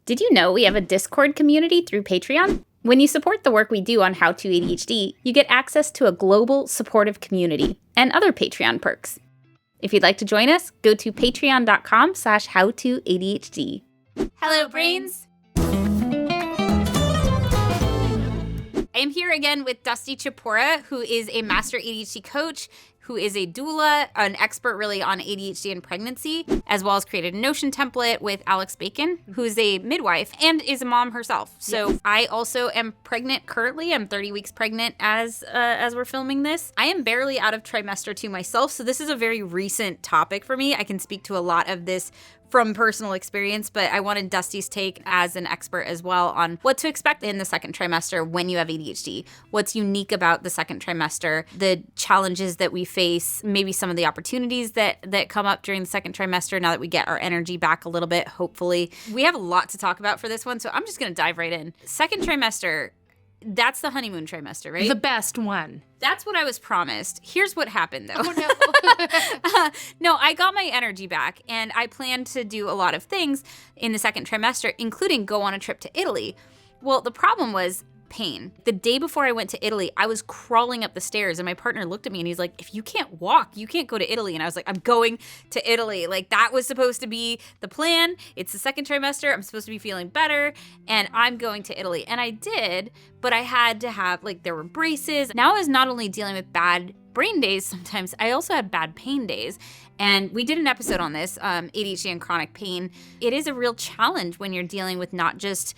Did you know we have a Discord community through Patreon? When you support the work we do on How to ADHD, you get access to a global supportive community and other Patreon perks. If you'd like to join us, go to patreon.com/howtoadhd. Hello, brains! I am here again with Dusty Chipura, who is a master ADHD coach, who is a doula, an expert really on ADHD and pregnancy, as well as created a Notion template with Alix Bacon, who's a midwife and is a mom herself. So yes. I also am pregnant currently. I'm 30 weeks pregnant as we're filming this. I am barely out of trimester 2 myself, so this is a very recent topic for me. I can speak to a lot of this from personal experience, but I wanted Dusty's take as an expert as well on what to expect in the second trimester when you have ADHD, what's unique about the second trimester, the challenges that we face, maybe some of the opportunities that come up during the second trimester now that we get our energy back a little bit, hopefully. We have a lot to talk about for this one, so I'm just gonna dive right in. Second trimester, that's the honeymoon trimester, right? The best one. That's what I was promised. Here's what happened, though. Oh, no. No, I got my energy back, and I planned to do a lot of things in the second trimester, including go on a trip to Italy. Well, the problem was pain. The day before I went to Italy, I was crawling up the stairs, and my partner looked at me, and he's like, if you can't walk, you can't go to Italy. And I was like, I'm going to Italy. Like, that was supposed to be the plan. It's the second trimester. I'm supposed to be feeling better, and I'm going to Italy. And I did, but I had to have, like, there were braces. Now I was not only dealing with bad brain days sometimes, I also had bad pain days. And we did an episode on this, ADHD and chronic pain. It is a real challenge when you're dealing with not just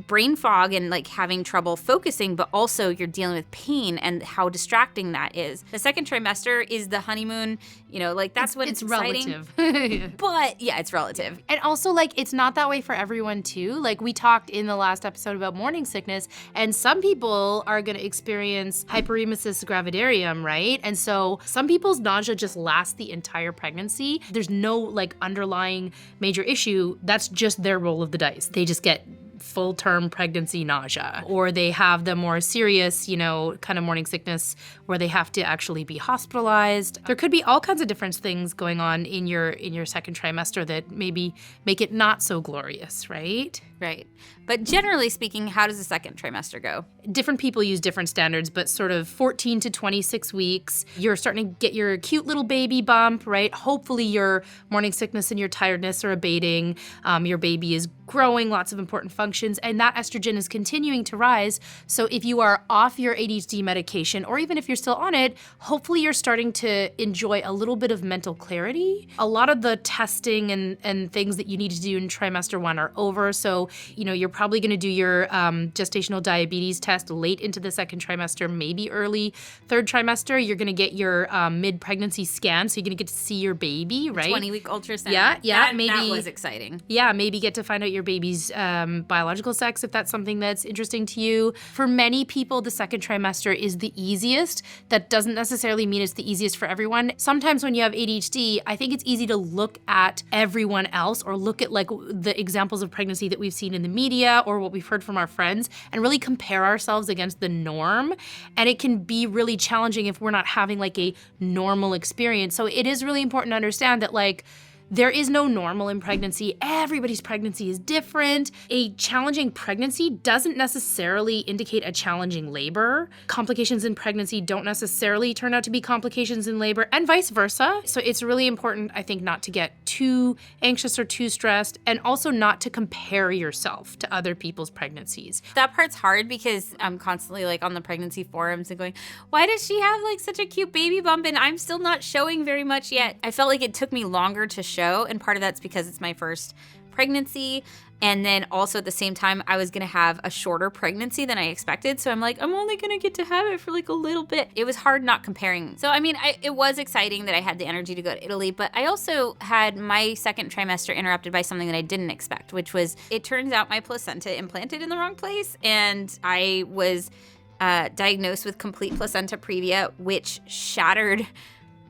brain fog and like having trouble focusing, but also you're dealing with pain and how distracting that is. The second trimester is the honeymoon, you know, like that's when it's exciting. Relative. But yeah, it's relative. And also, like, it's not that way for everyone too. Like, we talked in the last episode about morning sickness, and some people are going to experience hyperemesis gravidarium, right? And so some people's nausea just lasts the entire pregnancy. There's no like underlying major issue. That's just their roll of the dice. They just get full-term pregnancy nausea, or they have the more serious, you know, kind of morning sickness where they have to actually be hospitalized. There could be all kinds of different things going on in your second trimester that maybe make it not so glorious, right? Right. But generally speaking, how does the second trimester go? Different people use different standards, but sort of 14 to 26 weeks, you're starting to get your cute little baby bump, right? Hopefully your morning sickness and your tiredness are abating. Your baby is growing, lots of important functions, and that estrogen is continuing to rise. So if you are off your ADHD medication, or even if you're still on it, hopefully you're starting to enjoy a little bit of mental clarity. A lot of the testing and things that you need to do in trimester 1 are over. So, you know, you're probably going to do your gestational diabetes test late into the second trimester, maybe early third trimester. You're going to get your mid-pregnancy scan, so you're going to get to see your baby, right? 20-week ultrasound. Yeah, maybe. That was exciting. Yeah, maybe get to find out your baby's biological sex if that's something that's interesting to you. For many people, the second trimester is the easiest. That doesn't necessarily mean it's the easiest for everyone. Sometimes when you have ADHD, I think it's easy to look at everyone else or look at like the examples of pregnancy that we've seen in the media or what we've heard from our friends and really compare ourselves against the norm. And it can be really challenging if we're not having like a normal experience. So it is really important to understand that like there is no normal in pregnancy. Everybody's pregnancy is different. A challenging pregnancy doesn't necessarily indicate a challenging labor. Complications in pregnancy don't necessarily turn out to be complications in labor, and vice versa. So it's really important, I think, not to get too anxious or too stressed, and also not to compare yourself to other people's pregnancies. That part's hard because I'm constantly like on the pregnancy forums and going, why does she have like such a cute baby bump and I'm still not showing very much yet? I felt like it took me longer to show, and part of that's because it's my first pregnancy, and then also at the same time I was gonna have a shorter pregnancy than I expected, so I'm like, I'm only gonna get to have it for like a little bit. It was hard not comparing. So I mean, it was exciting that I had the energy to go to Italy, but I also had my second trimester interrupted by something that I didn't expect, which was, it turns out my placenta implanted in the wrong place, and I was diagnosed with complete placenta previa, which shattered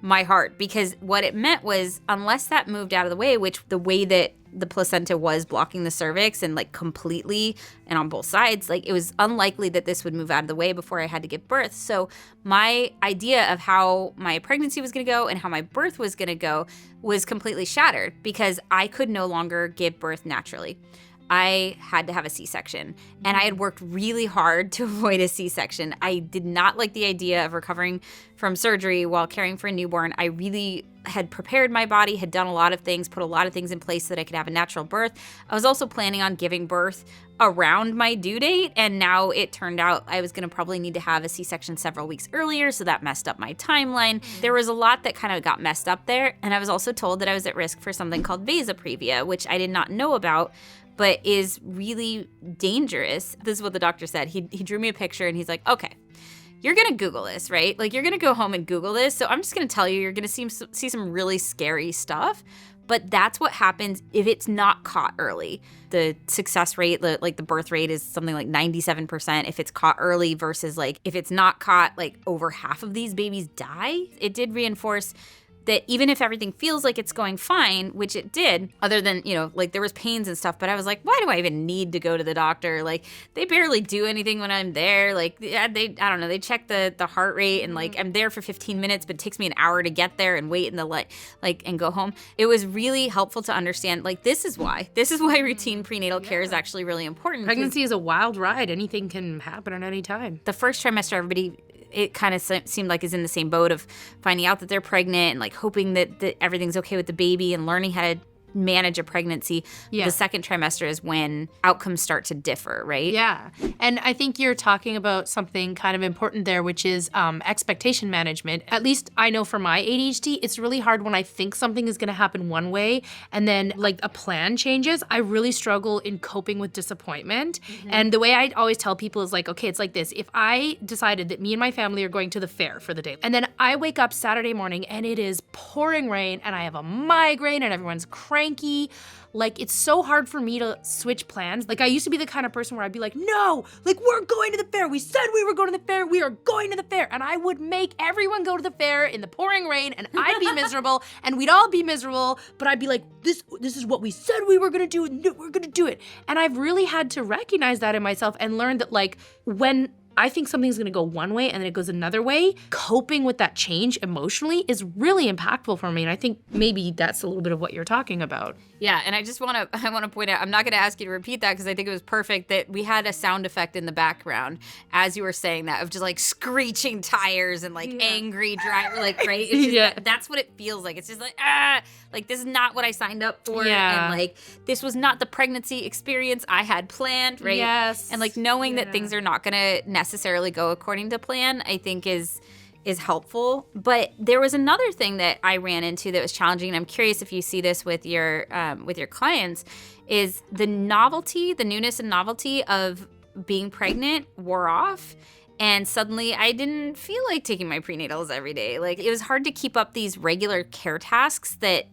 my heart, because what it meant was, unless that moved out of the way, which the way that the placenta was blocking the cervix and like completely and on both sides, like it was unlikely that this would move out of the way before I had to give birth. So my idea of how my pregnancy was going to go and how my birth was going to go was completely shattered because I could no longer give birth naturally. I had to have a C-section. And I had worked really hard to avoid a C-section. I did not like the idea of recovering from surgery while caring for a newborn. I really had prepared my body, had done a lot of things, put a lot of things in place so that I could have a natural birth. I was also planning on giving birth around my due date, and now it turned out I was going to probably need to have a C-section several weeks earlier, so that messed up my timeline. There was a lot that kind of got messed up there, and I was also told that I was at risk for something called vasoprevia, which I did not know about, but is really dangerous. This is what the doctor said. He drew me a picture, and he's like, okay, you're going to Google this, right? Like, you're going to go home and Google this, so I'm just going to tell you, you're going to see some really scary stuff. But that's what happens if it's not caught early. The success rate, like the birth rate, is something like 97% if it's caught early versus like if it's not caught, like over half of these babies die. It did reinforce that even if everything feels like it's going fine, which it did, other than, like there was pains and stuff, but I was like, why do I even need to go to the doctor? Like, they barely do anything when I'm there. Like, I don't know, they check the heart rate, and like I'm there for 15 minutes, but it takes me an hour to get there and wait in the and go home. It was really helpful to understand, like, this is why routine prenatal care is actually really important. Pregnancy is a wild ride. Anything can happen at any time. The first trimester, everybody, it kind of seemed like is in the same boat of finding out that they're pregnant and like hoping that everything's okay with the baby and learning how to manage a pregnancy. Yeah. The second trimester is when outcomes start to differ, right? Yeah. And I think you're talking about something kind of important there, which is expectation management. At least I know for my ADHD, it's really hard when I think something is going to happen one way and then like a plan changes. I really struggle in coping with disappointment. Mm-hmm. And the way I always tell people is like, okay, it's like this. If I decided that me and my family are going to the fair for the day, and then I wake up Saturday morning and it is pouring rain and I have a migraine and everyone's cranky, like it's so hard for me to switch plans. Like I used to be the kind of person where I'd be like, no, like we're going to the fair. We said we were going to the fair. We are going to the fair. And I would make everyone go to the fair in the pouring rain and I'd be miserable and we'd all be miserable. But I'd be like, this is what we said we were going to do and we're going to do it. And I've really had to recognize that in myself and learn that like when I think something's going to go one way and then it goes another way, coping with that change emotionally is really impactful for me. And I think maybe that's a little bit of what you're talking about. Yeah, and I want to point out, I'm not going to ask you to repeat that because I think it was perfect that we had a sound effect in the background as you were saying that of just like screeching tires and like angry driver, like, right? It's just that's what it feels like. It's just like, like this is not what I signed up for. Yeah. And like this was not the pregnancy experience I had planned, right? Yes. And like knowing that things are not going to necessarily go according to plan, I think is helpful. But there was another thing that I ran into that was challenging, and I'm curious if you see this with your clients, is the newness and novelty of being pregnant wore off. And suddenly I didn't feel like taking my prenatals every day. Like it was hard to keep up these regular care tasks that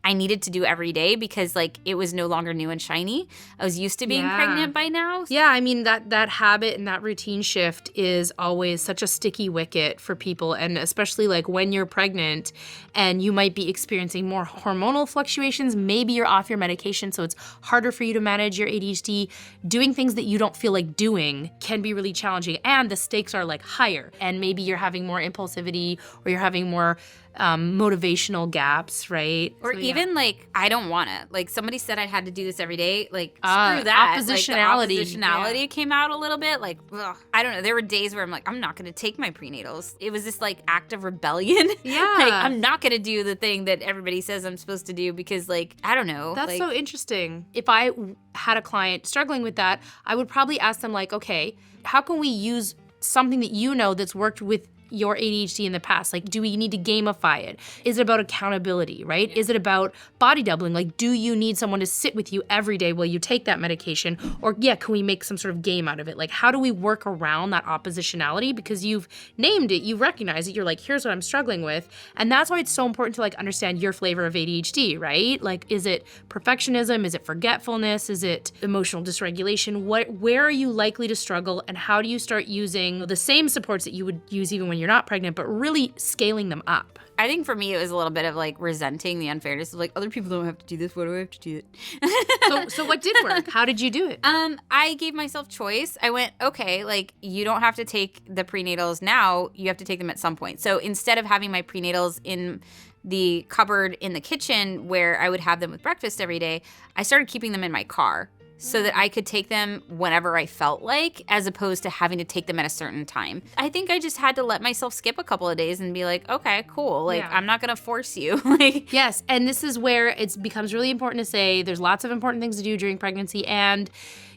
I needed to do every day because like it was no longer new and shiny. I was used to being pregnant by now. Yeah, I mean that habit and that routine shift is always such a sticky wicket for people, and especially like when you're pregnant and you might be experiencing more hormonal fluctuations, maybe you're off your medication so it's harder for you to manage your ADHD. Doing things that you don't feel like doing can be really challenging, and the stakes are like higher, and maybe you're having more impulsivity or you're having more motivational gaps, right? Or even like, I don't want to. Like somebody said I had to do this every day. Like, screw that. Oppositionality. Like, the oppositionality came out a little bit. Like, ugh. I don't know. There were days where I'm like, I'm not going to take my prenatals. It was this like act of rebellion. Yeah. Like, I'm not going to do the thing that everybody says I'm supposed to do because like, I don't know. That's like, so interesting. If I had a client struggling with that, I would probably ask them like, okay, how can we use something that you know that's worked with your ADHD in the past? Like, do we need to gamify it? Is it about accountability, right? Yeah. Is it about body doubling? Like, do you need someone to sit with you every day while you take that medication? Or can we make some sort of game out of it? Like, how do we work around that oppositionality? Because you've named it, you recognize it, you're like, here's what I'm struggling with. And that's why it's so important to like understand your flavor of ADHD, right? Like, is it perfectionism? Is it forgetfulness? Is it emotional dysregulation? Where are you likely to struggle? And how do you start using the same supports that you would use even when you're not pregnant, but really scaling them up? I think for me, it was a little bit of like resenting the unfairness of like, other people don't have to do this. Why do I have to do it? So what did work? How did you do it? I gave myself choice. I went, okay, like you don't have to take the prenatals now. You have to take them at some point. So instead of having my prenatals in the cupboard in the kitchen where I would have them with breakfast every day, I started keeping them in my car. so that I could take them whenever I felt like, as opposed to having to take them at a certain time. I think I just had to let myself skip a couple of days and be like, okay, cool. Like, I'm not going to force you. Like, yes. And this is where it becomes really important to say there's lots of important things to do during pregnancy, and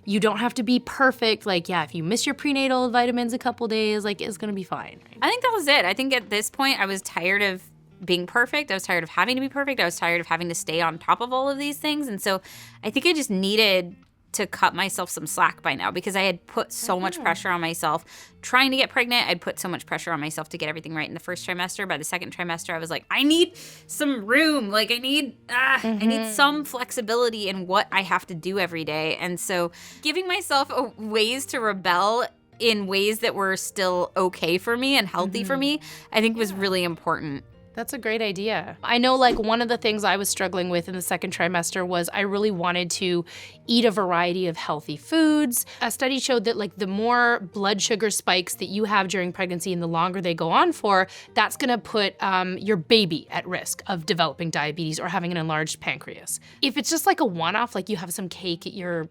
you don't have to be perfect. Like, if you miss your prenatal vitamins a couple days, like, it's going to be fine. Right? I think that was it. I think at this point I was tired of being perfect. I was tired of having to be perfect. I was tired of having to stay on top of all of these things. And so I think I just needed to cut myself some slack by now, because I had put so much pressure on myself trying to get pregnant. I'd put so much pressure on myself to get everything right in the first trimester. By the second trimester, I was like, I need some room. Like, I need some flexibility in what I have to do every day. And so giving myself ways to rebel in ways that were still okay for me and healthy for me, I think was really important. That's a great idea. I know, like, one of the things I was struggling with in the second trimester was I really wanted to eat a variety of healthy foods. A study showed that, like, the more blood sugar spikes that you have during pregnancy and the longer they go on for, that's gonna put your baby at risk of developing diabetes or having an enlarged pancreas. If it's just like a one-off, like you have some cake at your,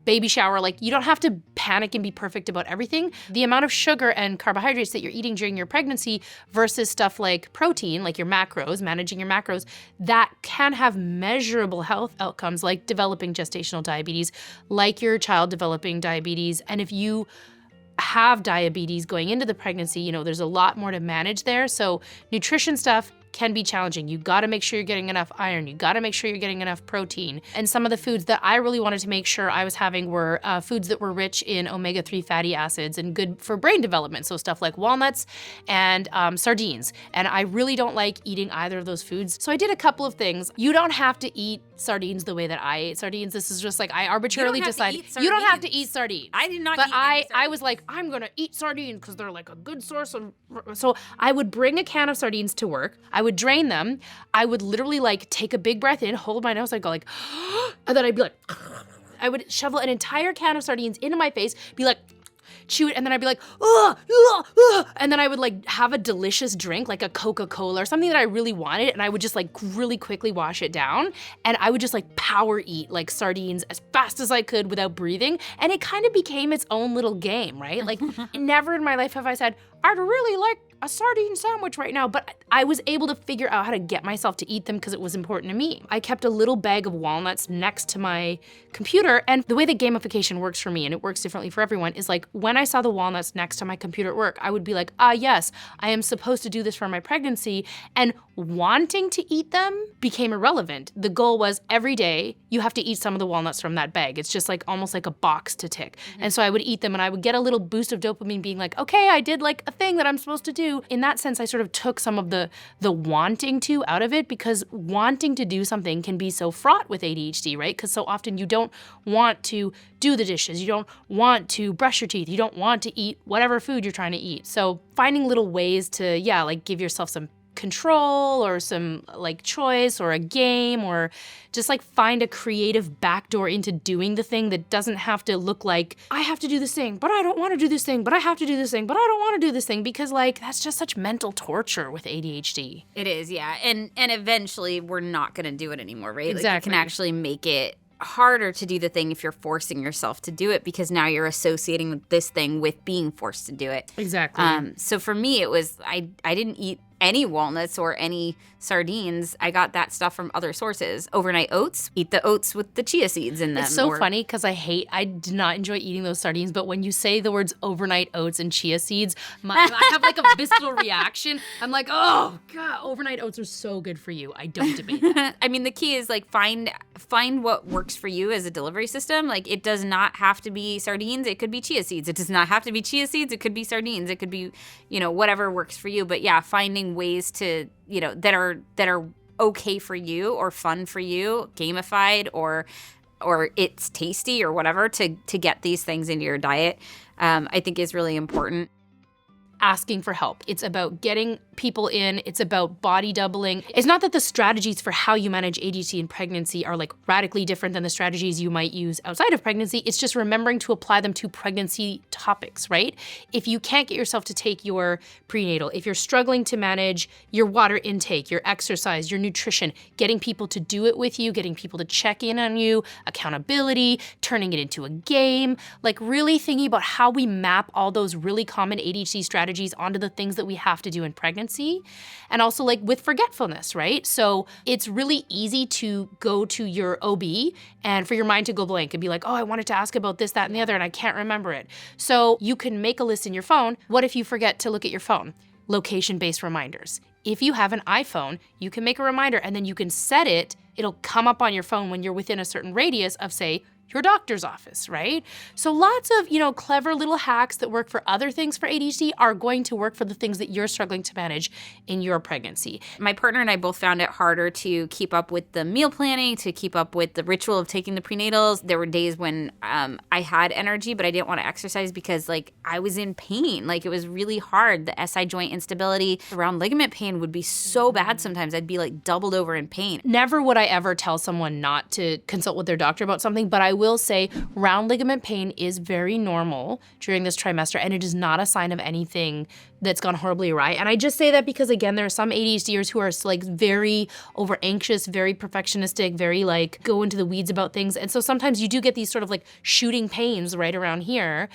baby shower, like, you don't have to panic and be perfect about everything. The amount of sugar and carbohydrates that you're eating during your pregnancy versus stuff like protein, like your macros, managing your macros, that can have measurable health outcomes, like developing gestational diabetes, like your child developing diabetes. And if you have diabetes going into the pregnancy, there's a lot more to manage there. So nutrition stuff can be challenging. You got to make sure you're getting enough iron. You got to make sure you're getting enough protein. And some of the foods that I really wanted to make sure I was having were foods that were rich in omega-3 fatty acids and good for brain development. So stuff like walnuts and sardines. And I really don't like eating either of those foods. So I did a couple of things. You don't have to eat sardines the way that I ate sardines. This is just like, I arbitrarily decided you don't have to eat sardines. I did not but eat any sardines. I was like, I'm going to eat sardines because they're like a good source of... So I would bring a can of sardines to work. I would drain them. I would literally like take a big breath in, hold my nose, I'd go like, and then I'd be like, I would shovel an entire can of sardines into my face, be like, chew it, and then I'd be like, and then I would like have a delicious drink, like a Coca-Cola or something that I really wanted, and I would just like really quickly wash it down, and I would just like power eat like sardines as fast as I could without breathing, and it kind of became its own little game, right? Like, never in my life have I said, I'd really like a sardine sandwich right now, but I was able to figure out how to get myself to eat them because it was important to me. I kept a little bag of walnuts next to my computer, and the way that gamification works for me, and it works differently for everyone, is like when I saw the walnuts next to my computer at work, I would be like, yes, I am supposed to do this for my pregnancy, and wanting to eat them became irrelevant. The goal was every day you have to eat some of the walnuts from that bag. It's just like almost like a box to tick. And so I would eat them, and I would get a little boost of dopamine being like, okay, I did like a thing that I'm supposed to do. In that sense, I sort of took some of the wanting to out of it, because wanting to do something can be so fraught with ADHD, right? Because so often you don't want to do the dishes. You don't want to brush your teeth. You don't want to eat whatever food you're trying to eat. So finding little ways to, like give yourself some control or some like choice or a game, or just like find a creative backdoor into doing the thing that doesn't have to look like, I have to do this thing, but I don't want to do this thing, but I have to do this thing, but I don't want to do this thing, because like that's just such mental torture with ADHD. It is, yeah. And eventually we're not going to do it anymore, right? Exactly. Like, you can actually make it harder to do the thing if you're forcing yourself to do it, because now you're associating this thing with being forced to do it. Exactly. So for me, it was, I didn't eat any walnuts or any sardines. I got that stuff from other sources. Overnight oats, eat the oats with the chia seeds in them. It's so funny because I did not enjoy eating those sardines, but when you say the words overnight oats and chia seeds, I have like a visceral reaction. I'm like, oh God, overnight oats are so good for you. I don't debate that. I mean, the key is like find what works for you as a delivery system. Like, it does not have to be sardines. It could be chia seeds. It does not have to be chia seeds. It could be sardines. It could be, whatever works for you. But yeah, finding ways to, that are okay for you or fun for you, gamified or it's tasty or whatever, to get these things into your diet, I think is really important. asking for help. It's about getting people in. It's about body doubling. It's not that the strategies for how you manage ADHD in pregnancy are like radically different than the strategies you might use outside of pregnancy. It's just remembering to apply them to pregnancy topics, right? If you can't get yourself to take your prenatal, if you're struggling to manage your water intake, your exercise, your nutrition, getting people to do it with you, getting people to check in on you, accountability, turning it into a game, like really thinking about how we map all those really common ADHD strategies onto the things that we have to do in pregnancy. And also like with forgetfulness, right? So it's really easy to go to your OB and for your mind to go blank and be like, oh, I wanted to ask about this, that, and the other, and I can't remember it. So you can make a list in your phone. What if you forget to look at your phone? Location-based reminders. If you have an iPhone, you can make a reminder and then you can set it. It'll come up on your phone when you're within a certain radius of, say, your doctor's office, right? So lots of, clever little hacks that work for other things for ADHD are going to work for the things that you're struggling to manage in your pregnancy. My partner and I both found it harder to keep up with the meal planning, to keep up with the ritual of taking the prenatals. There were days when I had energy, but I didn't want to exercise because I was in pain. It was really hard. The SI joint instability around ligament pain would be so bad sometimes. I'd be doubled over in pain. Never would I ever tell someone not to consult with their doctor about something, but I will say round ligament pain is very normal during this trimester, and it is not a sign of anything that's gone horribly awry. And I just say that because, again, there are some ADHDers who are very over anxious, very perfectionistic, very go into the weeds about things. And so sometimes you do get these sort of shooting pains right around here.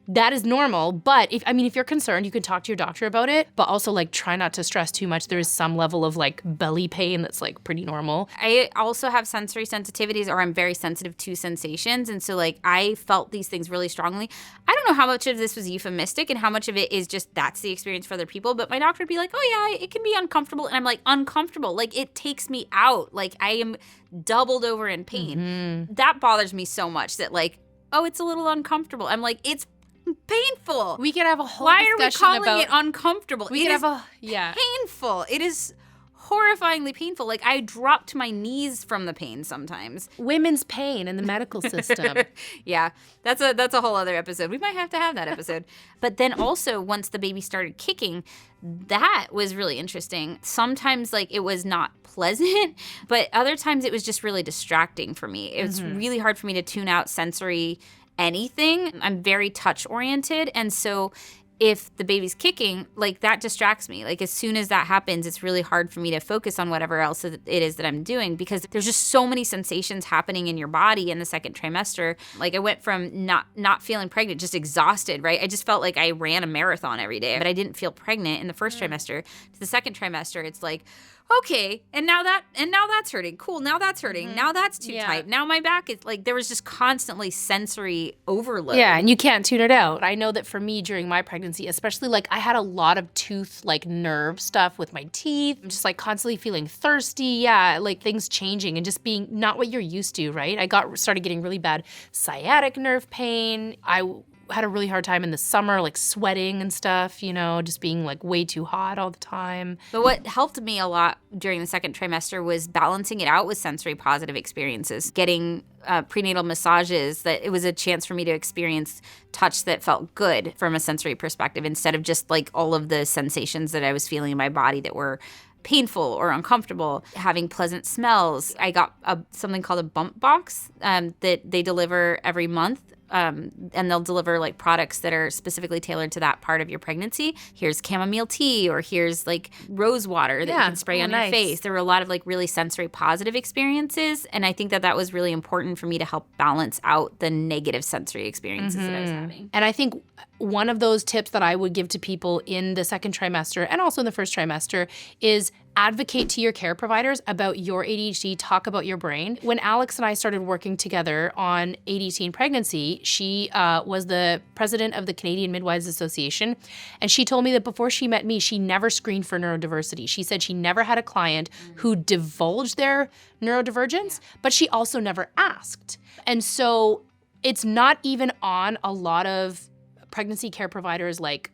That is normal, but if you're concerned, you can talk to your doctor about it, but also try not to stress too much. There is some level of belly pain that's pretty normal. I also have sensory sensitivities, or I'm very sensitive to sensations, and so I felt these things really strongly. I don't know how much of this was euphemistic and how much of it is just that's the experience for other people, but my doctor would be like, oh yeah, it can be uncomfortable, and I'm uncomfortable. It takes me out. I am doubled over in pain. Mm-hmm. That bothers me so much that oh, it's a little uncomfortable. I'm it's painful. We could have a whole Why discussion are we calling it uncomfortable? We it could is have a painful. It is horrifyingly painful. I drop to my knees from the pain sometimes. Women's pain in the medical system. Yeah, that's a whole other episode. We might have to have that episode. But then also once the baby started kicking, that was really interesting. Sometimes it was not pleasant, but other times it was just really distracting for me. It was really hard for me to tune out sensory anything. I'm very touch oriented, and so if the baby's kicking, that distracts me. As soon as that happens, it's really hard for me to focus on whatever else it is that I'm doing because there's just so many sensations happening in your body in the second trimester. I went from not feeling pregnant, just exhausted, right? I just felt like I ran a marathon every day, but I didn't feel pregnant in the first trimester. To the second trimester, it's okay, and now that's hurting. Cool, now that's hurting. Now that's too tight. Now my back is there was just constantly sensory overload. Yeah, and you can't tune it out. I know that for me during my pregnancy, especially I had a lot of tooth nerve stuff with my teeth, just constantly feeling thirsty. Yeah, things changing and just being not what you're used to, right? I started getting really bad sciatic nerve pain. I had a really hard time in the summer, sweating and stuff, just being way too hot all the time. But what helped me a lot during the second trimester was balancing it out with sensory positive experiences, getting prenatal massages, that it was a chance for me to experience touch that felt good from a sensory perspective instead of just all of the sensations that I was feeling in my body that were painful or uncomfortable. Having pleasant smells. I got something called a bump box that they deliver every month. And they'll deliver products that are specifically tailored to that part of your pregnancy. Here's chamomile tea, or here's rose water that you can spray on your face. There were a lot of really sensory positive experiences, and I think that was really important for me to help balance out the negative sensory experiences that I was having. And I think one of those tips that I would give to people in the second trimester and also in the first trimester is advocate to your care providers about your ADHD, talk about your brain. When Alix and I started working together on ADHD and pregnancy, she was the president of the Canadian Midwives Association, and she told me that before she met me, she never screened for neurodiversity. She said she never had a client who divulged their neurodivergence, but she also never asked. And so it's not even on a lot of pregnancy care providers like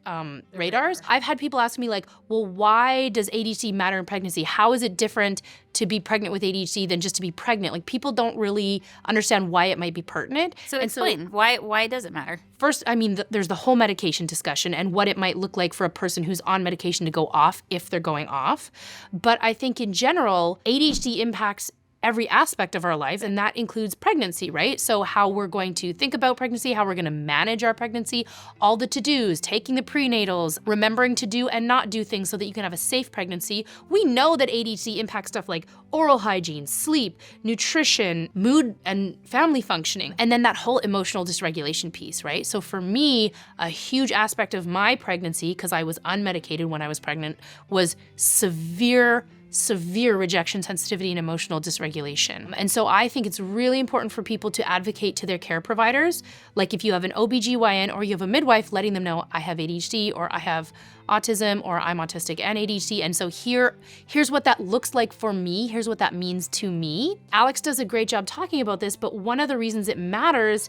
radars. I've had people ask me like, well, why does ADHD matter in pregnancy? How is it different to be pregnant with ADHD than just to be pregnant? Like people don't really understand why it might be pertinent. So explain, why does it matter? First, I mean, there's the whole medication discussion and what it might look like for a person who's on medication to go off if they're going off. But I think in general, ADHD impacts every aspect of our lives, and that includes pregnancy, right? So how we're going to think about pregnancy, how we're going to manage our pregnancy, all the to-dos, taking the prenatals, remembering to do and not do things so that you can have a safe pregnancy. We know that ADHD impacts stuff like oral hygiene, sleep, nutrition, mood, and family functioning, and then that whole emotional dysregulation piece, right? So for me, a huge aspect of my pregnancy, because I was unmedicated when I was pregnant, was severe rejection sensitivity and emotional dysregulation. And so I think it's really important for people to advocate to their care providers. Like if you have an OBGYN or you have a midwife, letting them know I have ADHD or I have autism or I'm autistic and ADHD. And so here's what that looks like for me. Here's what that means to me. Alix does a great job talking about this, but one of the reasons it matters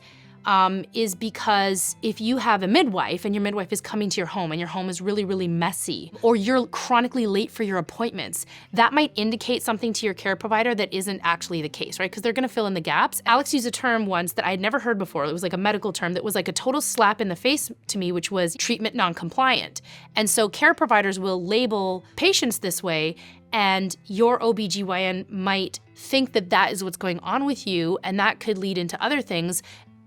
is because if you have a midwife and your midwife is coming to your home and your home is really, really messy, or you're chronically late for your appointments, that might indicate something to your care provider that isn't actually the case, right? Because they're gonna fill in the gaps. Alix used a term once that I had never heard before. It was like a medical term that was like a total slap in the face to me, which was treatment non-compliant. And so care providers will label patients this way, and your OBGYN might think that that is what's going on with you, and that could lead into other things,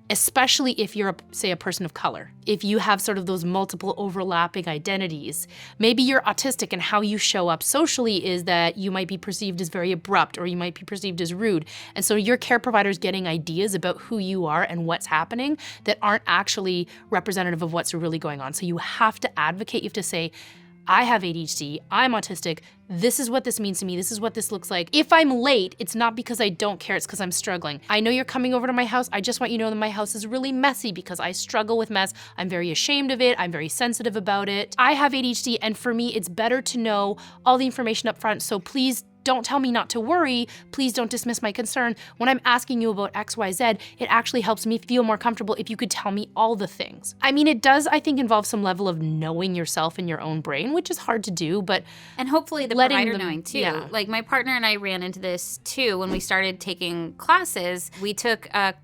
especially if you're, say, a person of color. If you have sort of those multiple overlapping identities, maybe you're autistic and how you show up socially is that you might be perceived as very abrupt or you might be perceived as rude. And so your care provider's getting ideas about who you are and what's happening that aren't actually representative of what's really going on. So you have to advocate, you have to say, I have ADHD, I'm autistic, this is what this means to me, this is what this looks like. If I'm late, it's not because I don't care, it's because I'm struggling. I know you're coming over to my house, I just want you to know that my house is really messy because I struggle with mess. I'm very ashamed of it, I'm very sensitive about it. I have ADHD, and for me, it's better to know all the information up front, so please don't tell me not to worry. Please don't dismiss my concern. When I'm asking you about X, Y, Z, it actually helps me feel more comfortable if you could tell me all the things. I mean, it does, I think, involve some level of knowing yourself in your own brain, which is hard to do, but and hopefully the provider knowing too. Yeah. Like my partner and I ran into this too when we started taking classes. We took a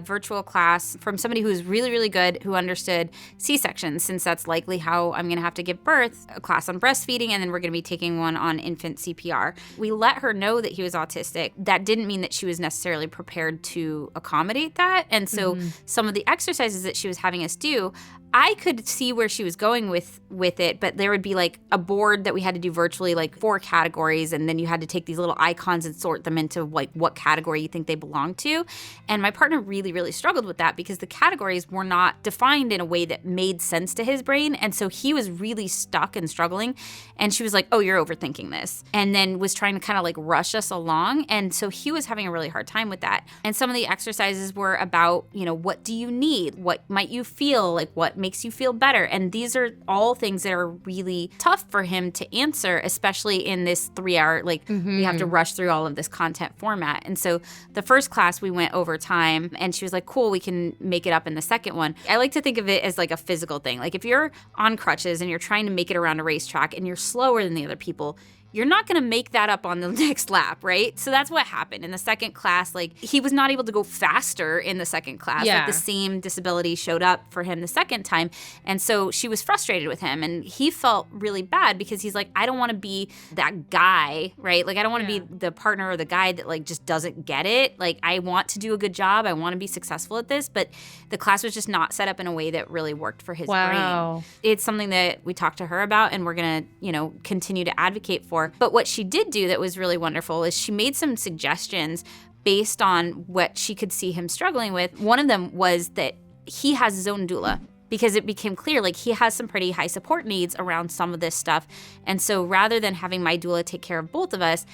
virtual class from somebody who's really, really good, who understood C-sections, since that's likely how I'm going to have to give birth, a class on breastfeeding, and then we're going to be taking one on infant CPR. We let her know that he was autistic. That didn't mean that she was necessarily prepared to accommodate that. And so some of the exercises that she was having us do, I could see where she was going with it, but there would be like a board that we had to do virtually, like 4 categories, and then you had to take these little icons and sort them into like what category you think they belong to. And my partner really, really struggled with that because the categories were not defined in a way that made sense to his brain. And so he was really stuck and struggling. And she was like, oh, you're overthinking this. And then was trying to kind of like rush us along. And so he was having a really hard time with that. And some of the exercises were about, you know, what do you need? What might you feel? Like what makes you feel better? And these are all things that are really tough for him to answer, especially in this 3-hour, like we have to rush through all of this content format. And so the first class we went over time, and she was like, cool, we can make it up in the second one. I like to think of it as like a physical thing. Like if you're on crutches and you're trying to make it around a racetrack and you're slower than the other people, you're not going to make that up on the next lap, right? So that's what happened. In the second class, like he was not able to go faster in the second class. Yeah. Like the same disability showed up for him the second time. And so she was frustrated with him, and he felt really bad because he's like, I don't want to be that guy, right? Like I don't want to be the partner or the guy that like just doesn't get it. Like I want to do a good job. I want to be successful at this, but the class was just not set up in a way that really worked for his brain. It's something that we talked to her about, and we're going to, you know, continue to advocate for. But what she did do that was really wonderful is she made some suggestions based on what she could see him struggling with. One of them was that he has his own doula, because it became clear like he has some pretty high support needs around some of this stuff. And so rather than having my doula take care of both of us,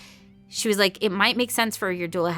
she was like, it might make sense for your doula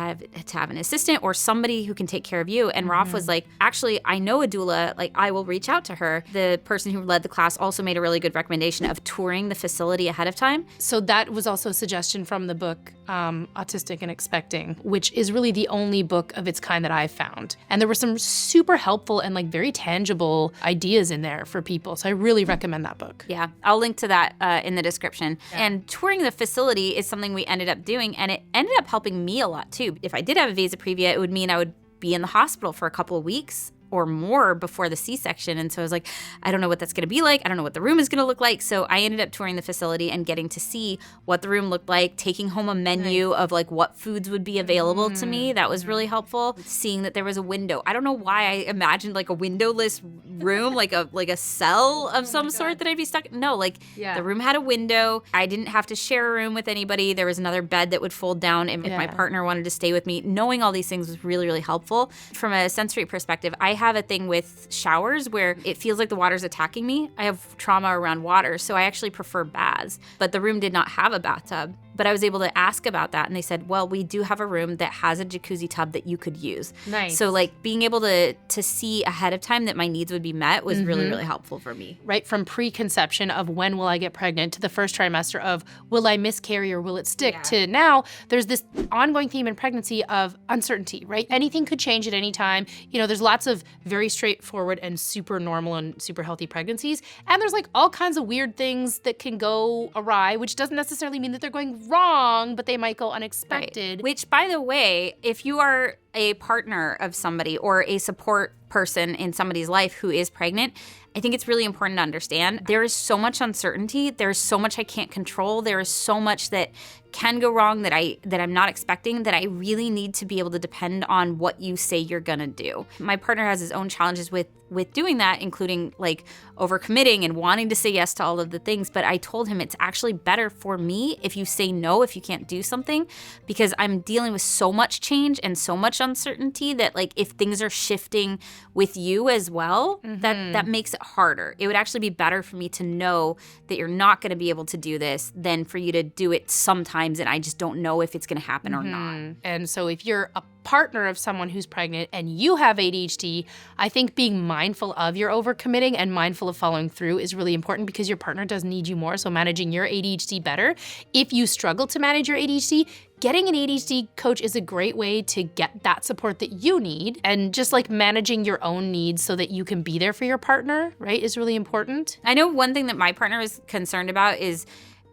to have an assistant or somebody who can take care of you. And Rolf was like, actually, I know a doula. Like, I will reach out to her. The person who led the class also made a really good recommendation of touring the facility ahead of time. So that was also a suggestion from the book, Autistic and Expecting, which is really the only book of its kind that I've found. And there were some super helpful and like very tangible ideas in there for people. So I really recommend that book. Yeah, I'll link to that in the description. Yeah. And touring the facility is something we ended up doing, and it ended up helping me a lot too. If I did have a vasoprevia, it would mean I would be in the hospital for a couple of weeks or more before the C-section. And so I was like, I don't know what that's going to be like. I don't know what the room is going to look like. So I ended up touring the facility and getting to see what the room looked like, taking home a menu of like what foods would be available to me. That was really helpful. Seeing that there was a window. I don't know why I imagined like a windowless room, like a cell of some sort that I'd be stuck. No, like the room had a window. I didn't have to share a room with anybody. There was another bed that would fold down if my partner wanted to stay with me. Knowing all these things was really, really helpful. From a sensory perspective, I have a thing with showers where it feels like the water's attacking me. I have trauma around water, so I actually prefer baths. But the room did not have a bathtub. But I was able to ask about that, and they said, well, we do have a room that has a jacuzzi tub that you could use. Nice. So like being able to see ahead of time that my needs would be met was really, really helpful for me. Right, from preconception of when will I get pregnant to the first trimester of will I miscarry or will it stick to now there's this ongoing theme in pregnancy of uncertainty, right? Anything could change at any time. You know, there's lots of very straightforward and super normal and super healthy pregnancies. And there's like all kinds of weird things that can go awry, which doesn't necessarily mean that they're going wrong, but they might go unexpected. Right. Which, by the way, if you are a partner of somebody or a support person in somebody's life who is pregnant, I think it's really important to understand there is so much uncertainty. There's so much I can't control. There is so much that can go wrong that I'm not expecting, that I really need to be able to depend on what you say you're gonna do. My partner has his own challenges with doing that, including like overcommitting and wanting to say yes to all of the things. But I told him it's actually better for me if you say no, if you can't do something, because I'm dealing with so much change and so much uncertainty that like if things are shifting with you as well, that makes it harder. It would actually be better for me to know that you're not gonna be able to do this than for you to do it sometimes and I just don't know if it's gonna happen or not. And so if you're a partner of someone who's pregnant and you have ADHD, I think being mindful of your overcommitting and mindful of following through is really important because your partner does need you more, so managing your ADHD better. If you struggle to manage your ADHD, getting an ADHD coach is a great way to get that support that you need, and just like managing your own needs so that you can be there for your partner, right, is really important. I know one thing that my partner was concerned about is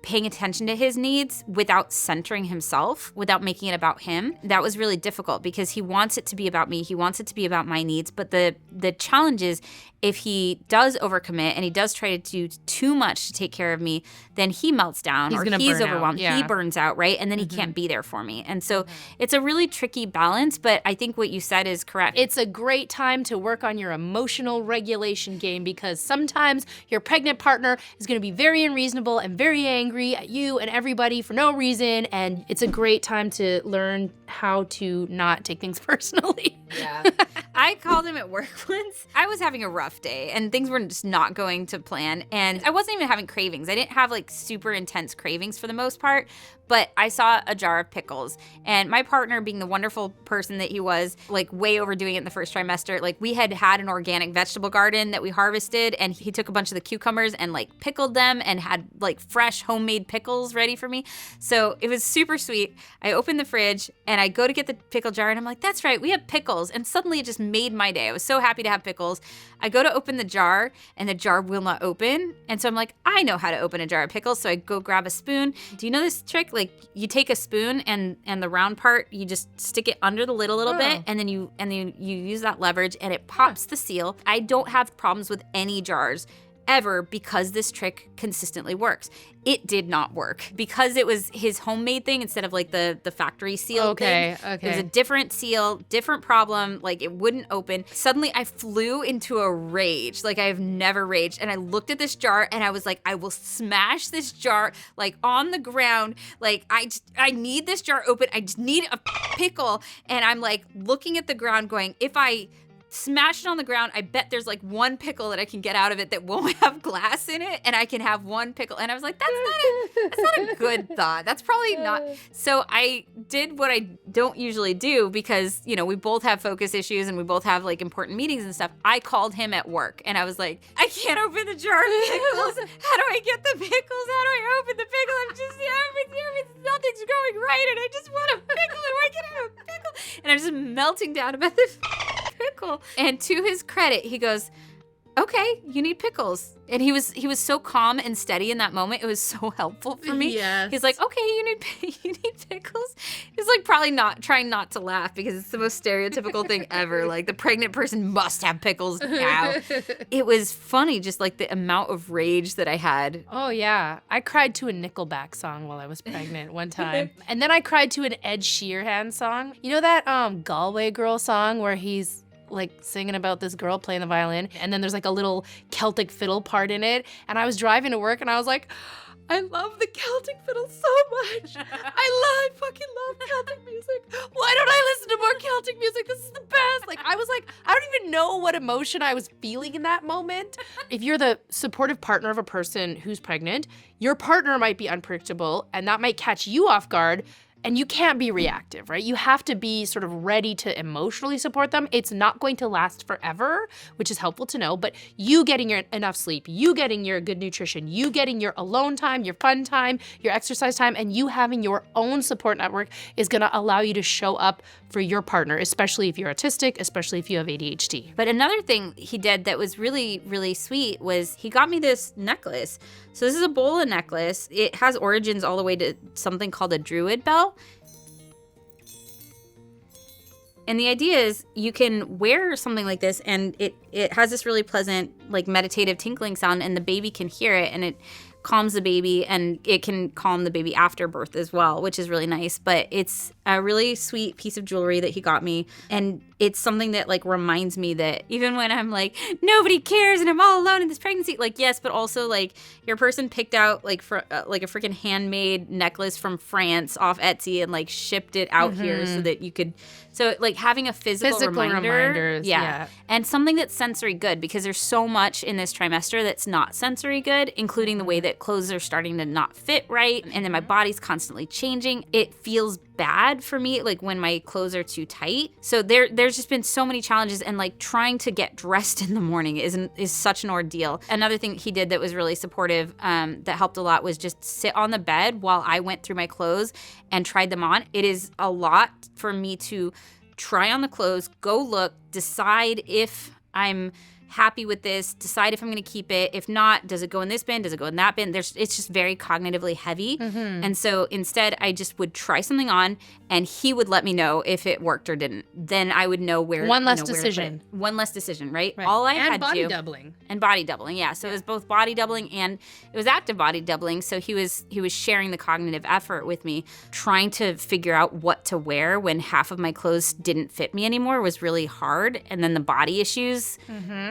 paying attention to his needs without centering himself, without making it about him. That was really difficult because he wants it to be about me. He wants it to be about my needs. But the challenge is if he does overcommit and he does try to do too much to take care of me, then he melts down or he's overwhelmed. He burns out, right? And then he can't be there for me. And so it's a really tricky balance, but I think what you said is correct. It's a great time to work on your emotional regulation game because sometimes your pregnant partner is going to be very unreasonable and very angry at you and everybody for no reason. And it's a great time to learn how to not take things personally. Yeah. I called him at work once. I was having a rough day and things were just not going to plan. And I wasn't even having cravings. I didn't have like super intense cravings for the most part, but I saw a jar of pickles. And my partner, being the wonderful person that he was, like way overdoing it in the first trimester. Like we had an organic vegetable garden that we harvested and he took a bunch of the cucumbers and like pickled them and had like fresh homemade pickles ready for me. So it was super sweet. I opened the fridge and I go to get the pickle jar and I'm like, that's right, we have pickles. And suddenly it just made my day. I was so happy to have pickles. I go to open the jar and the jar will not open. And so I'm like, I know how to open a jar of pickles. So I go grab a spoon. Do you know this trick? Like you take a spoon and the round part, you just stick it under the lid a little bit and then you use that leverage and it pops the seal. I don't have problems with any jars ever because this trick consistently works. It did not work because it was his homemade thing instead of like the factory seal thing. It was a different seal, different problem. Like it wouldn't open. Suddenly I flew into a rage. Like I have never raged. And I looked at this jar and I was like, I will smash this jar like on the ground. Like I need this jar open. I just need a pickle. And I'm like looking at the ground going, if I smash it on the ground. I bet there's like one pickle that I can get out of it that won't have glass in it, and I can have one pickle. And I was like, that's not a good thought. That's probably not. So I did what I don't usually do because, you know, we both have focus issues and we both have like important meetings and stuff. I called him at work and I was like, I can't open the jar of pickles. How do I get the pickles? How do I open the pickle? I'm just, nothing's going right and I just want a pickle and why can't I have a pickle? And I'm just melting down about this pickle. And to his credit, he goes, okay, you need pickles. And he was so calm and steady in that moment. It was so helpful for me. Yes. He's like, okay, you need pickles. He's like probably not trying not to laugh because it's the most stereotypical thing ever. Like the pregnant person must have pickles now. It was funny, just like the amount of rage that I had. Oh yeah, I cried to a Nickelback song while I was pregnant one time, and then I cried to an Ed Sheeran song. You know that Galway Girl song where he's like singing about this girl playing the violin, and then there's like a little Celtic fiddle part in it, and I was driving to work and I was like, I love the Celtic fiddle so much. I fucking love Celtic music. Why don't I listen to more Celtic music? This is the best. Like, I was like, I don't even know what emotion I was feeling in that moment. If you're the supportive partner of a person who's pregnant, your partner might be unpredictable and that might catch you off guard. And you can't be reactive, right? You have to be sort of ready to emotionally support them. It's not going to last forever, which is helpful to know, but you getting your enough sleep, you getting your good nutrition, you getting your alone time, your fun time, your exercise time, and you having your own support network is gonna allow you to show up for your partner, especially if you're autistic, especially if you have ADHD. But another thing he did that was really, really sweet was he got me this necklace. So this is a bola necklace. It has origins all the way to something called a druid bell. And the idea is you can wear something like this and it has this really pleasant, like meditative tinkling sound and the baby can hear it and it calms the baby and it can calm the baby after birth as well, which is really nice. But it's a really sweet piece of jewelry that he got me. And it's something that like reminds me that even when I'm like, nobody cares and I'm all alone in this pregnancy, like, yes, but also like your person picked out like for like a freaking handmade necklace from France off Etsy and like shipped it out here so that you could, so like having a physical reminders, yeah. And something that's sensory good because there's so much in this trimester that's not sensory good, including the way that clothes are starting to not fit right. And then my body's constantly changing. It feels bad for me, like when my clothes are too tight. So there's just been so many challenges and like trying to get dressed in the morning is such an ordeal. Another thing he did that was really supportive that helped a lot was just sit on the bed while I went through my clothes and tried them on. It is a lot for me to try on the clothes, go look, decide if I'm happy with this, decide if I'm going to keep it. If not, does it go in this bin? Does it go in that bin? It's just very cognitively heavy. And so instead, I just would try something on and he would let me know if it worked or didn't. Then I would know where. One less decision. One less decision, right? Right. All I and had body to. doubling. And body doubling, yeah. So it was both body doubling and it was active body doubling. So he was sharing the cognitive effort with me, trying to figure out what to wear when half of my clothes didn't fit me anymore was really hard. And then the body issues,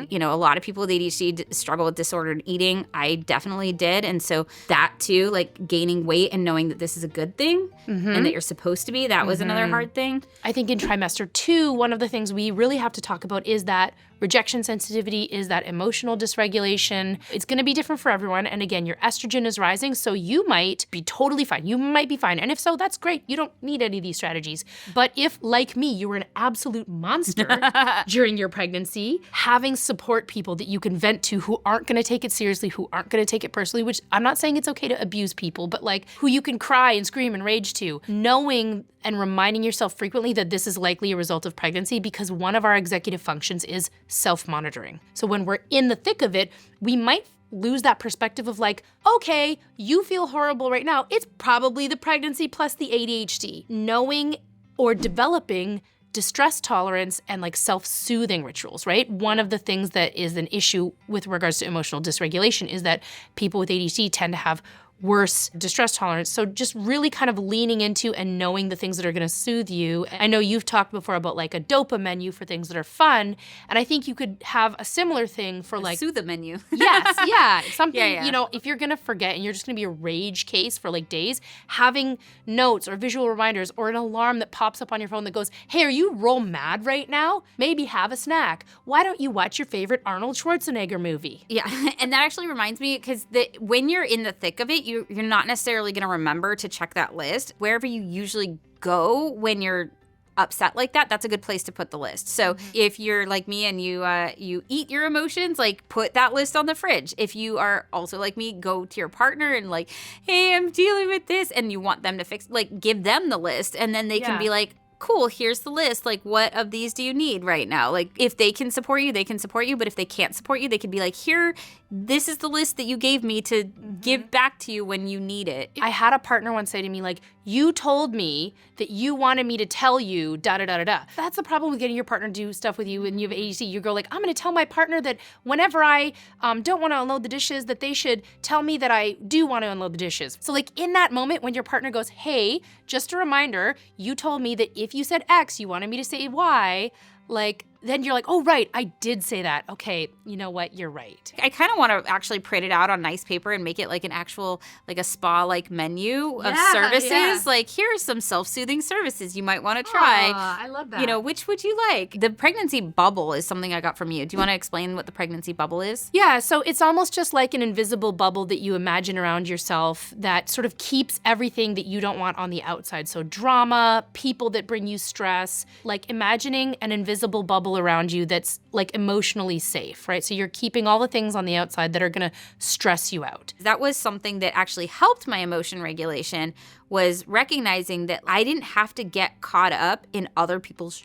you know, a lot of people with ADHD struggle with disordered eating. I definitely did. And so that too, like gaining weight and knowing that this is a good thing and that you're supposed to be, that was another hard thing. I think in trimester 2, one of the things we really have to talk about is that rejection sensitivity, is that emotional dysregulation. It's going to be different for everyone. And again, your estrogen is rising, so you might be totally fine. You might be fine. And if so, that's great. You don't need any of these strategies. But if, like me, you were an absolute monster during your pregnancy, having support people that you can vent to who aren't going to take it seriously, who aren't going to take it personally, which I'm not saying it's okay to abuse people, but like who you can cry and scream and rage to, knowing and reminding yourself frequently that this is likely a result of pregnancy because one of our executive functions is self-monitoring. So when we're in the thick of it, we might lose that perspective of like, okay, you feel horrible right now. It's probably the pregnancy plus the ADHD. Knowing or developing distress tolerance and like self-soothing rituals, right? One of the things that is an issue with regards to emotional dysregulation is that people with ADHD tend to have worse distress tolerance. So just really kind of leaning into and knowing the things that are going to soothe you. I know you've talked before about like a dopa menu for things that are fun. And I think you could have a similar thing for like soothe menu. Yes, yeah. Something, Yeah. you know, if you're going to forget and you're just going to be a rage case for like days, having notes or visual reminders or an alarm that pops up on your phone that goes, hey, are you roll mad right now? Maybe have a snack. Why don't you watch your favorite Arnold Schwarzenegger movie? Yeah, and that actually reminds me because when you're in the thick of it, you're not necessarily going to remember to check that list. Wherever you usually go when you're upset like that, that's a good place to put the list. So if you're like me and you eat your emotions, like put that list on the fridge. If you are also like me, go to your partner and like, hey, I'm dealing with this, and you want them to fix, like give them the list, and then they can be like, cool, here's the list. Like, what of these do you need right now? Like, if they can support you, they can support you. But if they can't support you, they can be like, here, this is the list that you gave me to give back to you when you need it. I had a partner once say to me, like, you told me that you wanted me to tell you da-da-da-da-da. That's the problem with getting your partner to do stuff with you when you have ADHD. You go like, I'm going to tell my partner that whenever I don't want to unload the dishes, that they should tell me that I do want to unload the dishes. So like in that moment when your partner goes, hey, just a reminder, you told me that if you said X, you wanted me to say Y, like, then you're like, oh, right, I did say that. Okay, you know what? You're right. I kind of want to actually print it out on nice paper and make it like an actual, like a spa-like menu of services. Yeah. Like, here are some self-soothing services you might want to try. I love that. You know, which would you like? The pregnancy bubble is something I got from you. Do you want to explain what the pregnancy bubble is? Yeah, so it's almost just like an invisible bubble that you imagine around yourself that sort of keeps everything that you don't want on the outside. So drama, people that bring you stress, like imagining an invisible bubble around you that's like emotionally safe, right? So you're keeping all the things on the outside that are gonna stress you out. That was something that actually helped my emotion regulation, was recognizing that I didn't have to get caught up in other people's.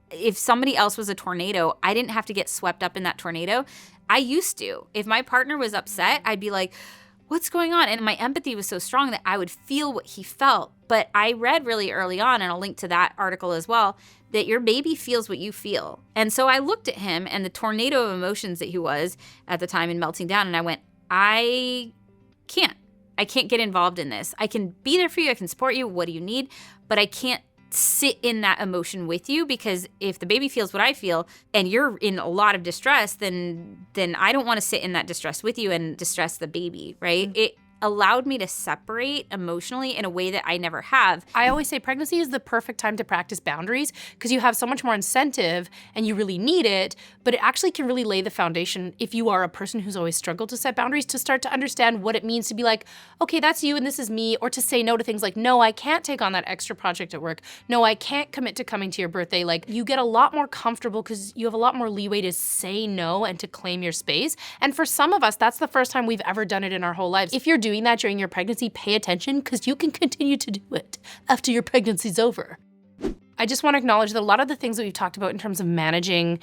If somebody else was a tornado, I didn't have to get swept up in that tornado. I used to. If my partner was upset, I'd be like, what's going on? And my empathy was so strong that I would feel what he felt. But I read really early on, and I'll link to that article as well, that your baby feels what you feel. And so I looked at him and the tornado of emotions that he was at the time and melting down, and I went, I can't get involved in this. I can be there for you. I can support you. What do you need? But I can't sit in that emotion with you, because if the baby feels what I feel and you're in a lot of distress, then I don't want to sit in that distress with you and distress the baby, right? Mm-hmm. It allowed me to separate emotionally in a way that I never have. I always say pregnancy is the perfect time to practice boundaries because you have so much more incentive and you really need it, but it actually can really lay the foundation if you are a person who's always struggled to set boundaries, to start to understand what it means to be like, okay, that's you and this is me, or to say no to things like, no, I can't take on that extra project at work. No, I can't commit to coming to your birthday. Like, you get a lot more comfortable because you have a lot more leeway to say no and to claim your space. And for some of us, that's the first time we've ever done it in our whole lives. If you're doing that during your pregnancy, pay attention, because you can continue to do it after your pregnancy's over. I just want to acknowledge that a lot of the things that we've talked about in terms of managing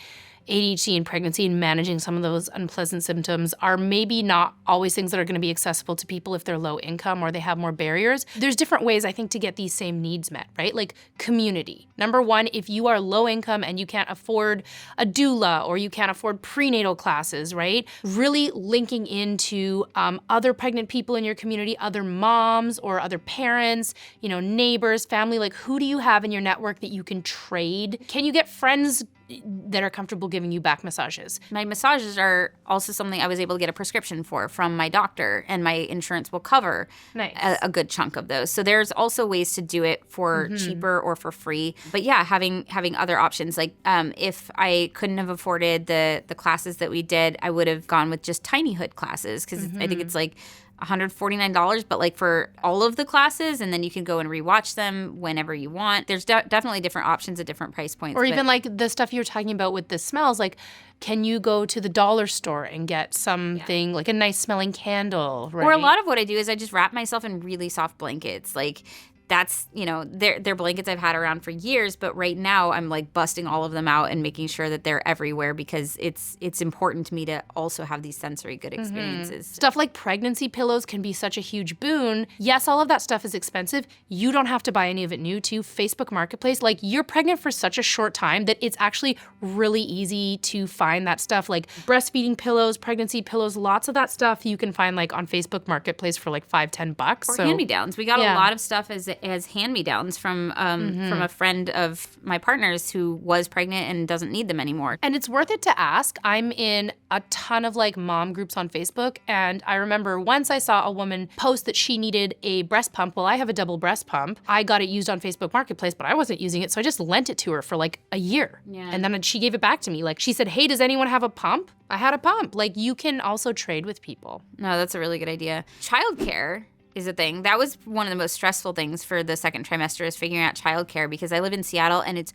ADHD in pregnancy and managing some of those unpleasant symptoms are maybe not always things that are going to be accessible to people if they're low income or they have more barriers. There's different ways, I think, to get these same needs met, right? Like community. Number one, if you are low income and you can't afford a doula or you can't afford prenatal classes, right? Really linking into other pregnant people in your community, other moms or other parents, you know, neighbors, family. Like, who do you have in your network that you can trade? Can you get friends that are comfortable giving you back massages? My massages are also something I was able to get a prescription for from my doctor, and my insurance will cover a good chunk of those. So there's also ways to do it for cheaper or for free. But yeah, having other options. Like if I couldn't have afforded the classes that we did, I would have gone with just tiny hood classes, because I think it's like $149, but like for all of the classes, and then you can go and rewatch them whenever you want. There's definitely different options at different price points. Or even like the stuff you were talking about with the smells, like, can you go to the dollar store and get something like a nice smelling candle, right? Or a lot of what I do is I just wrap myself in really soft blankets. Like, that's, they're blankets I've had around for years, but right now I'm like busting all of them out and making sure that they're everywhere because it's important to me to also have these sensory good experiences. Stuff like pregnancy pillows can be such a huge boon. Yes, all of that stuff is expensive. You don't have to buy any of it new too. Facebook Marketplace, like you're pregnant for such a short time that it's actually really easy to find that stuff like breastfeeding pillows, pregnancy pillows, lots of that stuff you can find like on Facebook Marketplace for like $5-10. Or hand-me-downs. We got a lot of stuff as hand-me-downs from a friend of my partner's who was pregnant and doesn't need them anymore. And it's worth it to ask. I'm in a ton of like mom groups on Facebook, and I remember once I saw a woman post that she needed a breast pump. Well, I have a double breast pump. I got it used on Facebook Marketplace, but I wasn't using it, so I just lent it to her for like a year. Yeah. And then she gave it back to me. Like she said, hey, does anyone have a pump? I had a pump. Like you can also trade with people. No, that's a really good idea. Childcare is a thing. That was one of the most stressful things for the second trimester is figuring out childcare because I live in Seattle and it's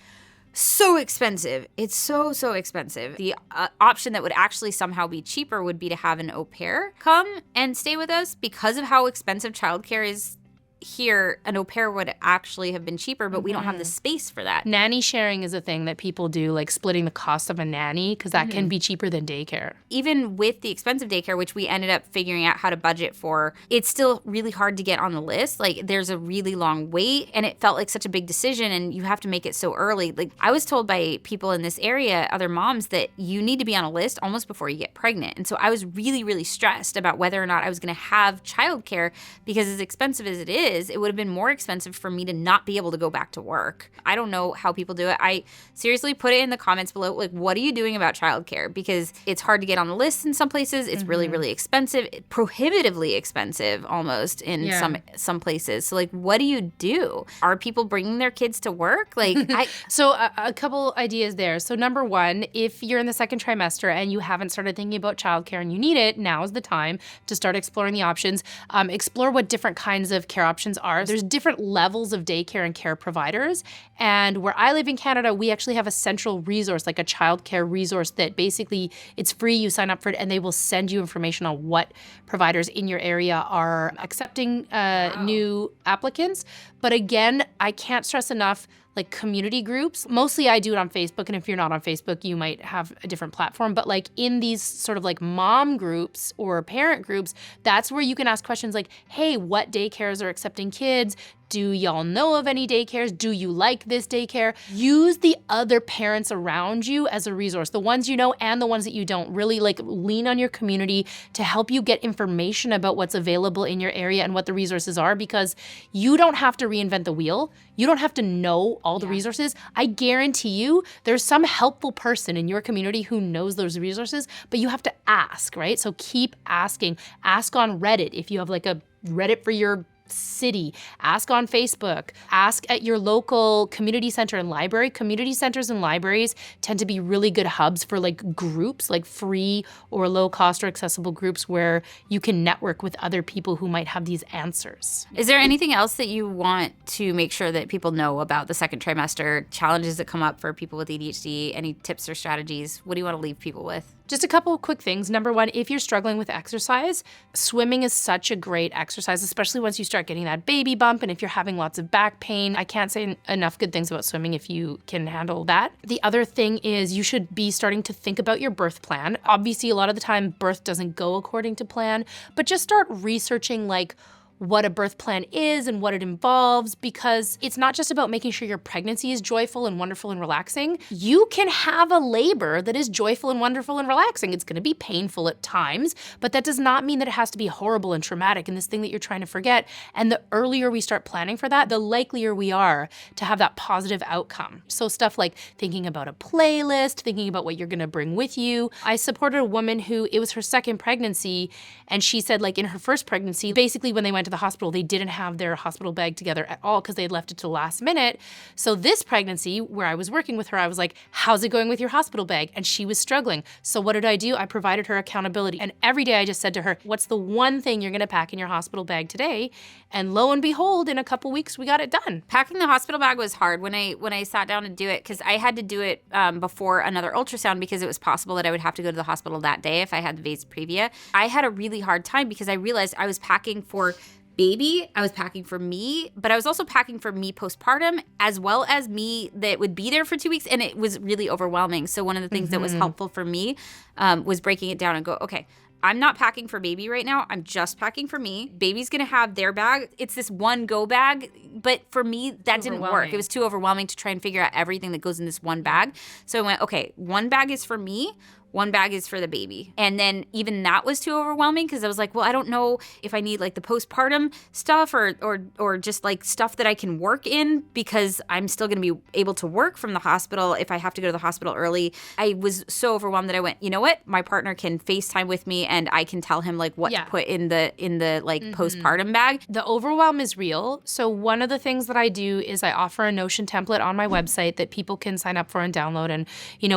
so expensive. It's so expensive. The option that would actually somehow be cheaper would be to have an au pair come and stay with us because of how expensive childcare is here. An au pair would actually have been cheaper, but we don't have the space for that. Nanny sharing is a thing that people do, like splitting the cost of a nanny because that can be cheaper than daycare. Even with the expensive daycare, which we ended up figuring out how to budget for, it's still really hard to get on the list. Like there's a really long wait and it felt like such a big decision and you have to make it so early. Like I was told by people in this area, other moms, that you need to be on a list almost before you get pregnant. And so I was really stressed about whether or not I was going to have childcare because as expensive as it is, it would have been more expensive for me to not be able to go back to work. I don't know how people do it. I seriously put it in the comments below, like, what are you doing about childcare? Because it's hard to get on the list in some places. It's really expensive, prohibitively expensive almost in some places. So like, what do you do? Are people bringing their kids to work? Like, So a couple ideas there. So number one, if you're in the second trimester and you haven't started thinking about childcare and you need it, now is the time to start exploring the options. Explore what different kinds of care options are. There's different levels of daycare and care providers. And where I live in Canada, we actually have a central resource, like a childcare resource that basically it's free. You sign up for it and they will send you information on what providers in your area are accepting new applicants. But again, I can't stress enough, like community groups. Mostly I do it on Facebook. And if you're not on Facebook, you might have a different platform. But like in these sort of like mom groups or parent groups, that's where you can ask questions like, hey, what daycares are accepting kids? Do y'all know of any daycares? Do you like this daycare? Use the other parents around you as a resource, the ones you know and the ones that you don't. Really like lean on your community to help you get information about what's available in your area and what the resources are, because you don't have to reinvent the wheel. You don't have to know all the resources. I guarantee you there's some helpful person in your community who knows those resources, but you have to ask, right? So keep asking. Ask on Reddit if you have like a Reddit for your city. Ask on Facebook. Ask at your local community center and library. Community centers and libraries tend to be really good hubs for like groups, like free or low cost or accessible groups where you can network with other people who might have these answers. Is there anything else that you want to make sure that people know about the second trimester, challenges that come up for people with ADHD, any tips or strategies? What do you want to leave people with? Just a couple of quick things. Number one, if you're struggling with exercise, swimming is such a great exercise, especially once you start getting that baby bump and if you're having lots of back pain. I can't say enough good things about swimming if you can handle that. The other thing is you should be starting to think about your birth plan. Obviously, a lot of the time, birth doesn't go according to plan, but just start researching like what a birth plan is and what it involves, because it's not just about making sure your pregnancy is joyful and wonderful and relaxing. You can have a labor that is joyful and wonderful and relaxing. It's going to be painful at times, but that does not mean that it has to be horrible and traumatic and this thing that you're trying to forget. And the earlier we start planning for that, the likelier we are to have that positive outcome. So stuff like thinking about a playlist, thinking about what you're going to bring with you. I supported a woman who, it was her second pregnancy, and she said like in her first pregnancy, basically when they went to the hospital, they didn't have their hospital bag together at all because they had left it to the last minute. So this pregnancy, where I was working with her, I was like, how's it going with your hospital bag? And she was struggling. So what did I do? I provided her accountability. And every day I just said to her, what's the one thing you're going to pack in your hospital bag today? And lo and behold, in a couple weeks, we got it done. Packing the hospital bag was hard when I sat down to do it, because I had to do it before another ultrasound because it was possible that I would have to go to the hospital that day if I had the vas previa. I had a really hard time because I realized I was packing for baby, I was packing for me, but I was also packing for me postpartum as well as me that would be there for 2 weeks. And it was really overwhelming. So one of the things that was helpful for me was breaking it down and go, okay, I'm not packing for baby right now. I'm just packing for me. Baby's going to have their bag. It's this one go bag. But for me, that didn't work. It was too overwhelming to try and figure out everything that goes in this one bag. So I went, okay, one bag is for me. One bag is for the baby. And then even that was too overwhelming because I was like, well, I don't know if I need like the postpartum stuff or just like stuff that I can work in because I'm still going to be able to work from the hospital if I have to go to the hospital early. I was so overwhelmed that I went, you know what? My partner can FaceTime with me and I can tell him like what to put in the like postpartum bag. The overwhelm is real. So one of the things that I do is I offer a Notion template on my website that people can sign up for and download, and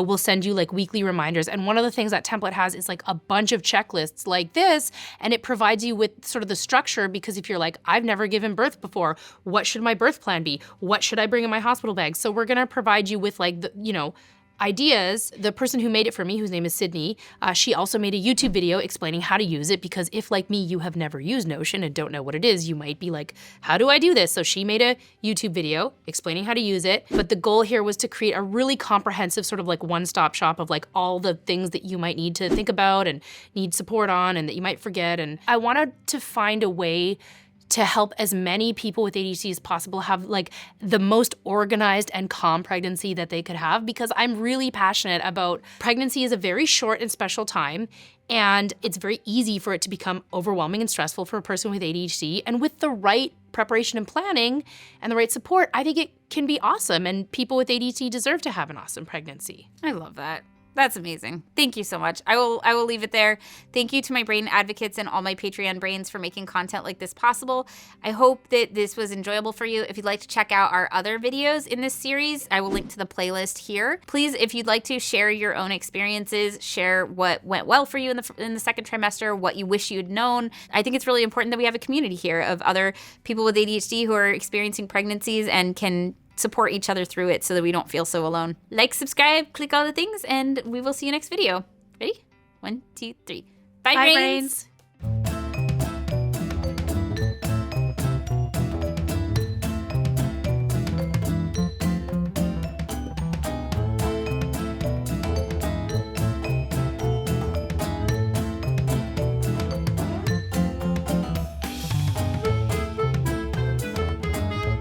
we'll send you like weekly reminders. And one of the things that template has is like a bunch of checklists like this, and it provides you with sort of the structure, because if you're like, I've never given birth before, what should my birth plan be? What should I bring in my hospital bag? So we're going to provide you with like the, ideas. The person who made it for me, whose name is Sydney, she also made a YouTube video explaining how to use it, because if, like me, you have never used Notion and don't know what it is, you might be like, how do I do this? So she made a YouTube video explaining how to use it. But the goal here was to create a really comprehensive sort of like one-stop shop of like all the things that you might need to think about and need support on and that you might forget. And I wanted to find a way to help as many people with ADHD as possible have like the most organized and calm pregnancy that they could have, because I'm really passionate about pregnancy is a very short and special time, and it's very easy for it to become overwhelming and stressful for a person with ADHD. And with the right preparation and planning and the right support, I think it can be awesome, and people with ADHD deserve to have an awesome pregnancy. I love that. That's amazing. Thank you so much. I will leave it there. Thank you to my brain advocates and all my Patreon brains for making content like this possible. I hope that this was enjoyable for you. If you'd like to check out our other videos in this series, I will link to the playlist here. Please, if you'd like to share your own experiences, share what went well for you in the second trimester, what you wish you'd known. I think it's really important that we have a community here of other people with ADHD who are experiencing pregnancies and can support each other through it so that we don't feel so alone. Like, subscribe, click all the things, and we will see you next video. Ready? 1, 2, 3. Bye, brains.